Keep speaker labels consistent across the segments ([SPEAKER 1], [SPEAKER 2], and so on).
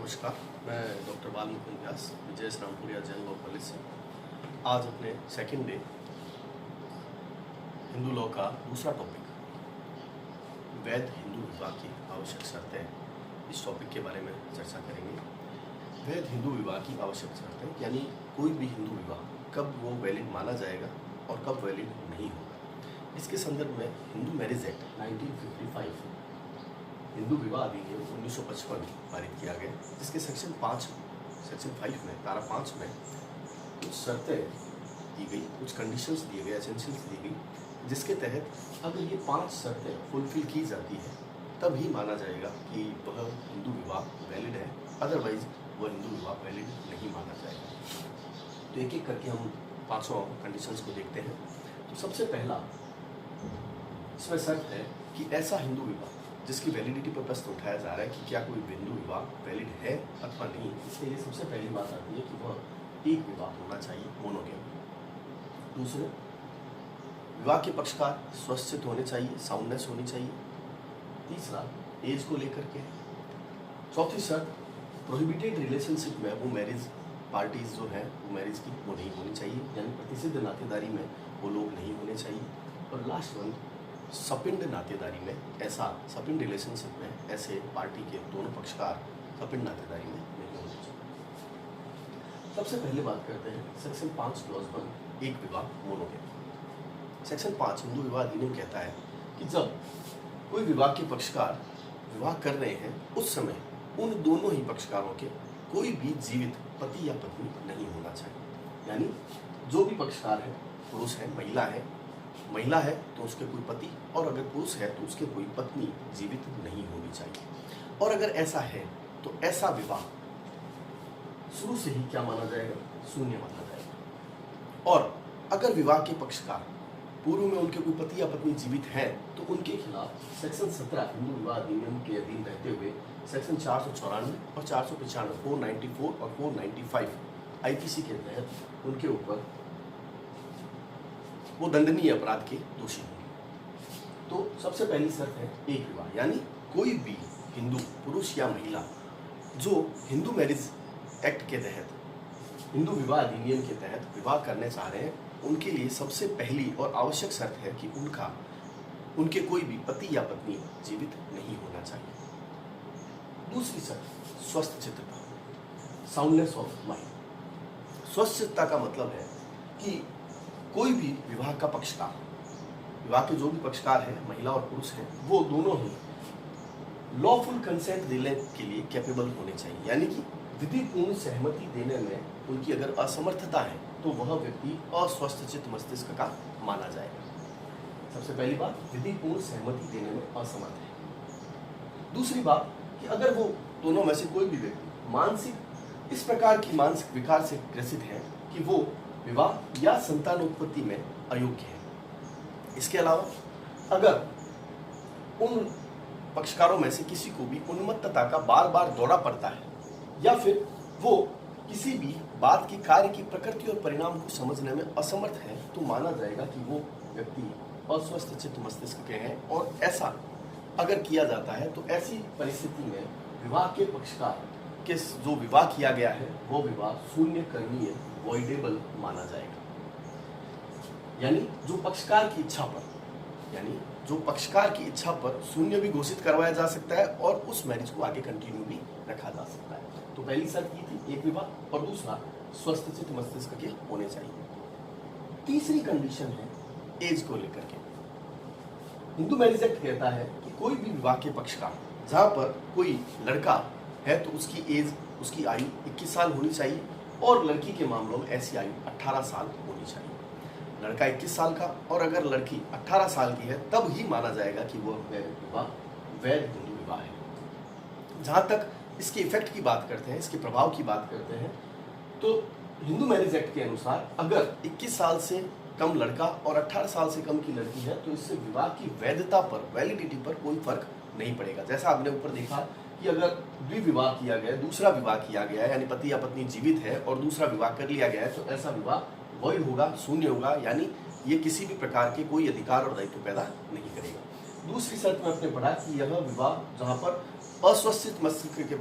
[SPEAKER 1] नमस्कार, मैं डॉक्टर बालमुकुंद व्यास विजय Rampuria Jain law college से आज अपने सेकंड डे हिंदू लॉ का दूसरा टॉपिक वैध हिंदू विवाह की आवश्यक शर्तें इस टॉपिक के बारे में चर्चा करेंगे। वैध हिंदू विवाह की आवश्यक शर्तें यानी कोई भी हिंदू विवाह कब वो वैलिड माना जाएगा और कब वैलिड नहीं होगा। इसके संदर्भ में हिंदू मैरिज एक्ट 1955 हिंदू विवाह अधिनियम 1955 पारित किया गया, जिसके सेक्शन 5 में धारा 5 में कुछ शर्तें दी गई, कुछ कंडीशंस दिए गए, एसेंशियल्स दी गई, जिसके तहत अगर ये 5 शर्तें फुलफिल की जाती है तब ही माना जाएगा कि वह हिंदू विवाह वैलिड है, अदरवाइज वह हिंदू विवाह वैलिड नहीं माना जाएगा। तो एक एक करके हम 5 कंडीशंस को देखते हैं। तो सबसे पहला इसमें शर्त है कि ऐसा हिंदू विवाह जिसकी वैलिडिटी पर प्रश्न उठाया जा रहा है कि क्या कोई हिंदू विवाह वैलिड है अथवा नहीं, इसके लिए सबसे पहली बात आती है कि वह एक विवाह होना चाहिए, मोनोगेमी। दूसरे, विवाह के पक्षकार स्वस्थ होने चाहिए, साउंडनेस होनी चाहिए। तीसरा, एज को लेकर के। चौथी शर्त, प्रोहिबिटेड रिलेशनशिप में वो मैरिज पार्टीज जो हैं वो मैरिज की वो नहीं होनी चाहिए, यानी प्रतिसिद्ध नातेदारी में वो लोग नहीं होने चाहिए। और लास्ट वन, सपिंड नातेदारी में ऐसा सपिंड रिलेशनशिप में ऐसे पार्टी के दोनों पक्षकार सपिंड नातेदारी में नहीं होने चाहिए। सबसे पहले बात करते हैं सेक्शन 5 क्लॉज 1 एक विवाह मोनोगेमी। सेक्शन 5 हिंदू विवाह अधिनियम कहता है कि जब कोई विवाह के पक्षकार विवाह कर रहे हैं उस समय उन दोनों ही पक्षकारों के कोई भी जीवित पति या पत्नी नहीं होना चाहिए। यानी जो भी पक्षकार है, पुरुष है, महिला है तो उसके कोई पति, और अगर पुरुष है तो उसके कोई पत्नी जीवित नहीं होनी चाहिए। और अगर ऐसा है तो ऐसा विवाह शुरू से ही क्या माना जाएगा? शून्य माना जाएगा। और अगर विवाह के पक्षकार पूर्व में उनके कोई पति या पत्नी जीवित हैं तो उनके खिलाफ सेक्शन 17 हिंदू विवाह अधिनियम के अधीन रहते हुए सेक्शन 494 और 495, 494 और 495 आईपीसी के तहत उनके ऊपर वो दंडनीय अपराध के दोषी होंगे। तो सबसे पहली शर्त है एक विवाह, यानी कोई भी हिंदू पुरुष या महिला जो हिंदू मैरिज एक्ट के तहत, हिंदू विवाह अधिनियम के तहत विवाह करने चाह रहे हैं, उनके लिए सबसे पहली और आवश्यक शर्त है कि उनके कोई भी पति या पत्नी जीवित नहीं होना चाहिए। दूसरी शर्त स्वस्थ चित्तता, साउंडनेस ऑफ माइंड। स्वस्थ चित्तता का मतलब है कि कोई भी विवाह का पक्षकार, विवाह के जो भी पक्षकार हैं, महिला और पुरुष हैं, वो दोनों ही लॉफुल कंसेंट देने के लिए कैपेबल होने चाहिए। यानी कि विधिपूर्ण सहमति देने में उनकी अगर असमर्थता है तो वह व्यक्ति अस्वस्थ चित्त मस्तिष्क का माना जाएगा। सबसे पहली बात, विधिपूर्ण सहमति देने में असमर्थ है। दूसरी बात कि अगर वो दोनों में से कोई भी व्यक्ति इस प्रकार की मानसिक विकार से ग्रसित है कि वो विवाह या संतानोत्पत्ति में अयोग्य है। इसके अलावा अगर उन पक्षकारों में से किसी को भी उन्मत्तता का बार बार दौरा पड़ता है या फिर वो किसी भी बात की कार्य की प्रकृति और परिणाम को समझने में असमर्थ है तो माना जाएगा कि वो व्यक्ति अस्वस्थ चित्त मस्तिष्क के हैं। और ऐसा अगर किया जाता है तो ऐसी परिस्थिति में विवाह के पक्षकार के जो विवाह किया गया है वो विवाह शून्य करणीय, वॉइडेबल माना जाएगा। यानी जो पक्षकार की इच्छा पर शून्य भी घोषित करवाया जा सकता है और उस मैरिज को आगे कंटिन्यू भी रखा जा सकता है। तो पहली शर्त ये थी एक विवाह, और दूसरा स्वस्थ चित्त मस्तिष्क के होने चाहिए। तीसरी कंडीशन है एज को लेकर के। हिंदू मैरिज एक्ट कहता है कि कोई भी विवाह के पक्षकार जहां पर कोई लड़का है तो उसकी आयु 21 साल होनी चाहिए, और लड़की के मामलों में ऐसी आयु 18 साल होनी चाहिए। लड़का 21 साल का और अगर लड़की 18 साल की है तब ही माना जाएगा कि वह वैध हिंदू विवाह है। जहां तक इसके इफेक्ट की बात करते हैं, इसके प्रभाव की बात करते हैं, तो हिंदू मैरिज एक्ट के अनुसार अगर 21 साल से कम लड़का और 18 साल से कम की लड़की है तो इससे विवाह की वैधता पर, वैलिडिटी पर कोई फर्क नहीं पड़ेगा। जैसा आपने ऊपर देखा कि अगर द्विविवाह किया गया, दूसरा विवाह किया गया है, यानी पति या पत्नी जीवित है और दूसरा विवाह कर लिया गया है, तो ऐसा विवाह वैध होगा, शून्य होगा, यानी ये किसी भी प्रकार के कोई अधिकार और दायित्व पैदा नहीं करेगा। दूसरी शर्त में आपने पढ़ा कि यह विवाह जहाँ पर अस्वस्थित मस्तिष्क के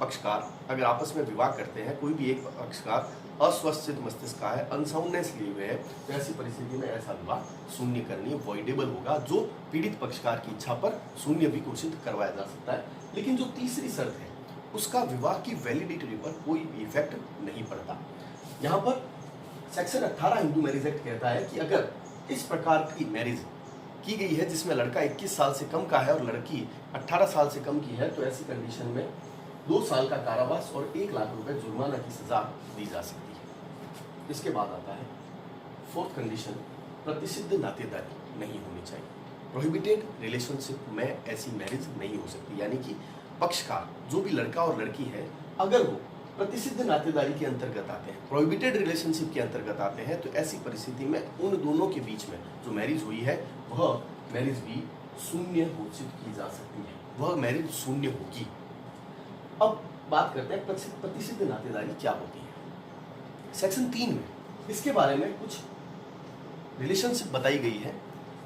[SPEAKER 1] पक्षकार अगर आपस में विवाह करते हैं, कोई भी एक पक्षकार अस्वस्थित मस्तिष्क का है, अनसाउंडनेस लिए हुए है, तो ऐसी परिस्थिति में ऐसा विवाह शून्य करनीय वॉइडेबल होगा, जो पीड़ित पक्षकार की इच्छा पर शून्य भी घोषित करवाया जा सकता है। लेकिन जो तीसरी शर्त है उसका विवाह की वैलिडिटी पर कोई भी इफेक्ट नहीं पड़ता। यहाँ पर सेक्शन 18 हिंदू मैरिज एक्ट कहता है कि अगर इस प्रकार की मैरिज की गई है जिसमें लड़का 21 साल से कम का है और लड़की 18 साल से कम की है, तो ऐसी कंडीशन में 2 साल का कारावास और 1 लाख रुपए जुर्माना की सजा दी जा सकती है। इसके बाद आता है फोर्थ कंडीशन, प्रतिसिद्ध नातेदारी नहीं होनी चाहिए। प्रोहिबिटेड रिलेशनशिप में ऐसी मैरिज नहीं हो सकती, यानी कि पक्षकार जो भी लड़का और लड़की है अगर वो प्रतिसिद्ध नातेदारी के अंतर्गत आते हैं, प्रोहिबिटेड रिलेशनशिप के अंतर्गत आते हैं, तो ऐसी परिस्थिति में उन दोनों के बीच में जो मैरिज हुई है वह मैरिज भी शून्य घोषित की जा सकती है, वह मैरिज शून्य होगी। अब बात करते हैं प्रतिसिद्ध नातेदारी क्या होती है। सेक्शन 3 में इसके बारे में कुछ रिलेशनशिप बताई गई है।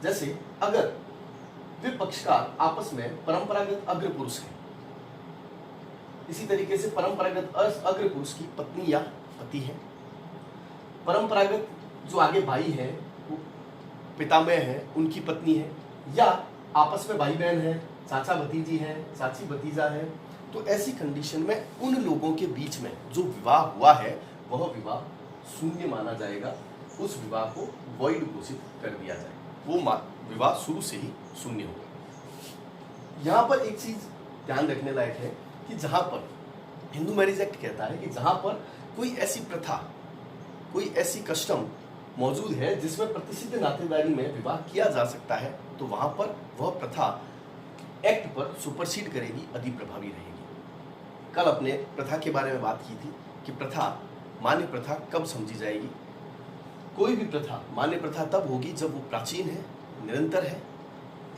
[SPEAKER 1] जैसे अगर वे पक्षकार आपस में परंपरागत अग्र पुरुष हैं, इसी तरीके से परंपरागत अग्र पुरुष की पत्नी या पति है, परंपरागत जो आगे भाई है वो पितामह है उनकी पत्नी है, या आपस में भाई बहन है, चाचा भतीजी है, चाची भतीजा है, तो ऐसी कंडीशन में उन लोगों के बीच में जो विवाह हुआ है वह विवाह शून्य माना जाएगा, उस विवाह को वॉइड घोषित कर दिया जाएगा, वो विवाह शुरू से ही शून्य होगा। यहाँ पर एक चीज ध्यान रखने लायक है कि जहां पर हिंदू मैरिज एक्ट कहता है कि जहां पर कोई ऐसी प्रथा, कोई ऐसी कस्टम मौजूद है जिसमें प्रतिसिद्ध नातेदारी में विवाह किया जा सकता है, तो वहां पर वह प्रथा एक्ट पर सुपरसीड करेगी, अधिप्रभावी रहेगी। कल अपने प्रथा के बारे में बात की थी कि प्रथा, मान्य प्रथा कब समझी जाएगी। कोई भी प्रथा मान्य प्रथा तब होगी जब वो प्राचीन है, निरंतर है।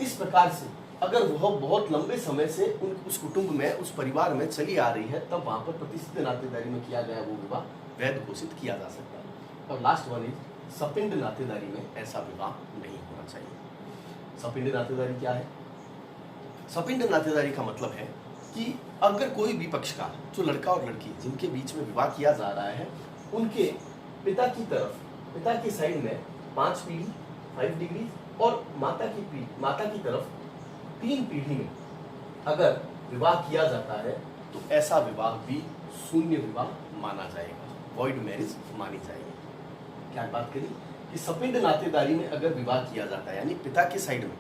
[SPEAKER 1] इस प्रकार से अगर वह बहुत लंबे समय से उस कुटुंब में, उस परिवार में चली आ रही है, तब वहां पर प्रतिसिद्ध नातेदारी में किया गया वो विवाह वैध घोषित किया जा सकता है। और लास्ट वन इज सपिंड नातेदारी में ऐसा विवाह नहीं होना चाहिए। सपिंड नातेदारी क्या है? सपिंड नातेदारी का मतलब है कि अगर कोई भी पक्षकार, जो लड़का और लड़की जिनके बीच में विवाह किया जा रहा है, उनके पिता की तरफ, पिता की साइड में 5 पीढ़ी 5 डिग्री और माता की तरफ 3 पीढ़ी में अगर विवाह किया जाता है तो ऐसा विवाह भी शून्य विवाह माना जाएगा, वॉइड मैरिज मानी जाएगी। क्या बात करी कि सपिंड नातेदारी में अगर विवाह किया जाता है, यानी पिता की साइड में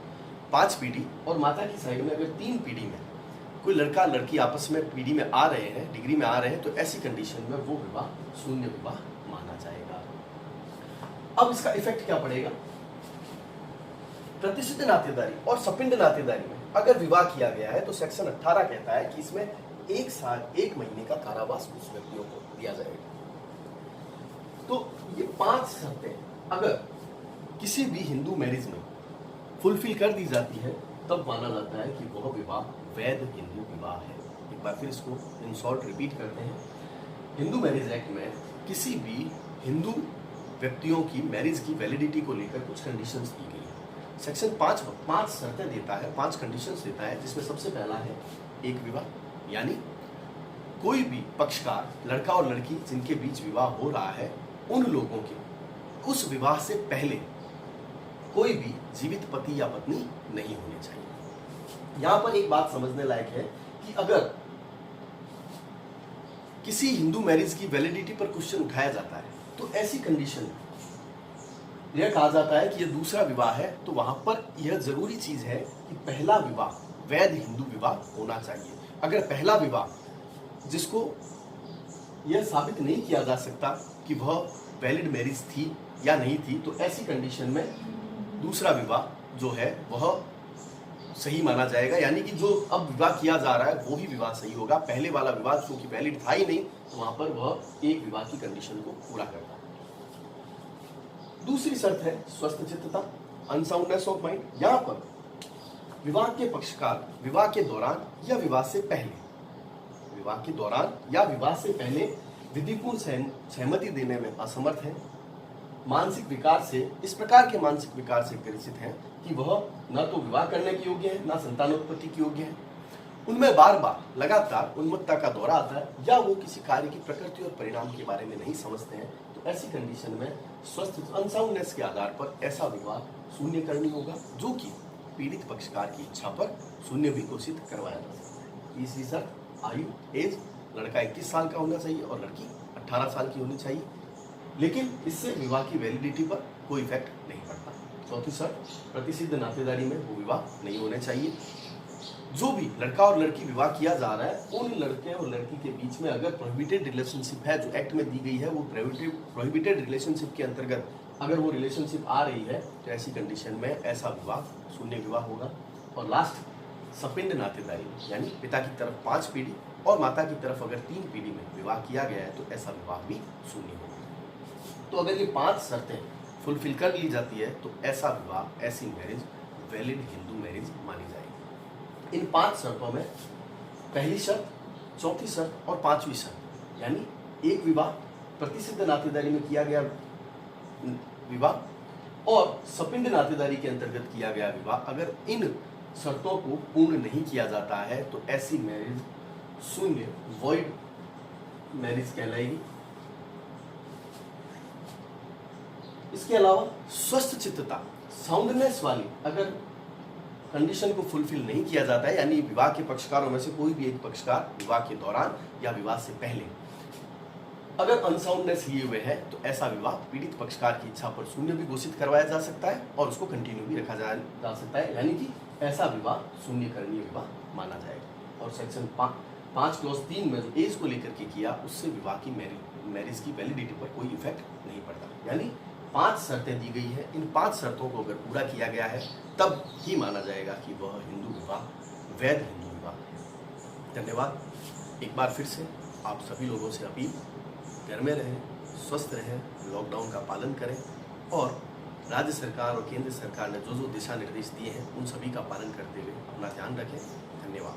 [SPEAKER 1] 5 पीढ़ी और माता की साइड में अगर 3 पीढ़ी में कोई लड़का लड़की आपस में पीढ़ी में आ रहे हैं, डिग्री में आ रहे हैं, तो ऐसी कंडीशन में वो विवाह शून्य विवाह माना जाएगा। अब इसका इफेक्ट क्या पड़ेगा? प्रतिसिद्ध नातेदारी और सपिंड नातेदारी में अगर विवाह किया गया है तो सेक्शन 18 कहता है कि इसमें 1 साल 1 महीने का कारावास उस व्यक्तियों को दिया जाएगा। तो ये 5 शर्तें अगर किसी भी हिंदू मैरिज में फुलफिल कर दी जाती है, तब माना जाता है कि वह विवाह वैध हिंदू विवाह है। एक बार फिर इसको इन शॉर्ट रिपीट करते हैं। हिंदू मैरिज एक्ट में किसी भी हिंदू व्यक्तियों की मैरिज की वैलिडिटी को लेकर कुछ कंडीशंस दी गई है। सेक्शन 5 शर्तें देता है, 5 कंडीशंस देता है, जिसमें सबसे पहला है एक विवाह, यानी कोई भी पक्षकार, लड़का और लड़की जिनके बीच विवाह हो रहा है, उन लोगों के उस विवाह से पहले कोई भी जीवित पति या पत्नी नहीं होने चाहिए। यहां पर एक बात समझने लायक है कि अगर किसी हिंदू मैरिज की वैलिडिटी पर क्वेश्चन उठाया जाता है तो ऐसी कंडीशन यह कहा जाता है कि यह दूसरा विवाह है, तो वहां पर यह जरूरी चीज है कि पहला विवाह वैध हिंदू विवाह होना चाहिए। अगर पहला विवाह जिसको यह साबित नहीं किया जा सकता कि वह वैलिड मैरिज थी या नहीं थी, तो ऐसी कंडीशन में दूसरा विवाह जो है वह सही माना जाएगा, यानी कि जो अब विवाह किया जा रहा है वो ही विवाह सही होगा। पहले वाला विवाह क्योंकि वैलिड था ही नहीं, तो वहां पर वह एक विवाह की कंडीशन को पूरा करता है। दूसरी शर्त है स्वस्थ चित्तता, अनसाउंडनेस ऑफ माइंड। यहां पर विवाह के पक्षकार विवाह के दौरान या विवाह से पहले विधिपूर्ण सहमति देने में असमर्थ है, मानसिक विकार से, इस प्रकार के मानसिक विकार से ग्रसित हैं कि वह न तो विवाह करने के योग्य है, न संतानोत्पत्ति के योग्य है, उनमें बार बार लगातार उन्मत्तता का दौरा आता है या वो किसी कार्य की प्रकृति और परिणाम के बारे में नहीं समझते हैं, तो ऐसी कंडीशन में स्वस्थ अनसाउंडनेस के आधार पर ऐसा विवाह शून्य करनी होगा, जो कि पीड़ित पक्षकार की इच्छा पर शून्य भी घोषित करवाया जा सकता है। तीसरी शर्त आयु, एज, लड़का 21 साल का होना चाहिए और लड़की 18 साल की होनी चाहिए, लेकिन इससे विवाह की वैलिडिटी पर कोई इफेक्ट नहीं पड़ता। चौथी शर्त, प्रतिसिद्ध नातेदारी में वो विवाह नहीं होने चाहिए। जो भी लड़का और लड़की विवाह किया जा रहा है, उन लड़के और लड़की के बीच में अगर प्रोहिबिटेड रिलेशनशिप है, जो एक्ट में दी गई है, वो प्रोहिबिटेड रिलेशनशिप के अंतर्गत अगर वो रिलेशनशिप आ रही है, तो ऐसी कंडीशन में ऐसा विवाह शून्य विवाह होगा। और लास्ट, सपिंड नातेदारी, यानी पिता की तरफ 5 पीढ़ी और माता की तरफ अगर 3 पीढ़ी में विवाह किया गया है, तो ऐसा विवाह भी शून्य होगा। तो अगर ये 5 शर्तें फुलफिल कर ली जाती है, तो ऐसा विवाह, ऐसी मैरिज वैलिड हिंदू मैरिज मानी जाएगी। इन 5 शर्तों में पहली शर्त, चौथी शर्त और 5वीं शर्त, यानी एक विवाह प्रतिसिद्ध नातेदारी में किया गया विवाह और सपिंड नातेदारी के अंतर्गत किया गया विवाह, अगर इन शर्तों को पूर्ण नहीं किया जाता है, तो ऐसी मैरिज शून्य वॉइड मैरिज कहलाएगी। इसके अलावा स्वस्थ चित्तता, साउंडनेस वाली अगर कंडीशन को फुलफिल नहीं किया जाता है, यानी विवाह के पक्षकारों में से कोई भी एक पक्षकार विवाह के दौरान या विवाह से पहले अगर अनसाउंडनेस लिए हुए है, तो ऐसा विवाह पीड़ित पक्षकार की इच्छा पर शून्य भी घोषित करवाया जा सकता है और उसको कंटिन्यू भी रखा जा सकता है, यानी कि ऐसा विवाह शून्य करणीय विवाह माना जाएगा। और सेक्शन 5 क्लॉज 3 में जो एज को लेकर के किया, उससे विवाह की मैरिज की वैलिडिटी पर कोई इफेक्ट नहीं पड़ता। यानी 5 शर्तें दी गई है, इन 5 शर्तों को अगर पूरा किया गया है, तब ही माना जाएगा कि वह हिंदू विवाह वैध हिंदू विवाह है। धन्यवाद। एक बार फिर से आप सभी लोगों से अपील, घर में रहें, स्वस्थ रहें, लॉकडाउन का पालन करें और राज्य सरकार और केंद्र सरकार ने जो जो दिशा निर्देश दिए हैं, उन सभी का पालन करते हुए अपना ध्यान रखें। धन्यवाद।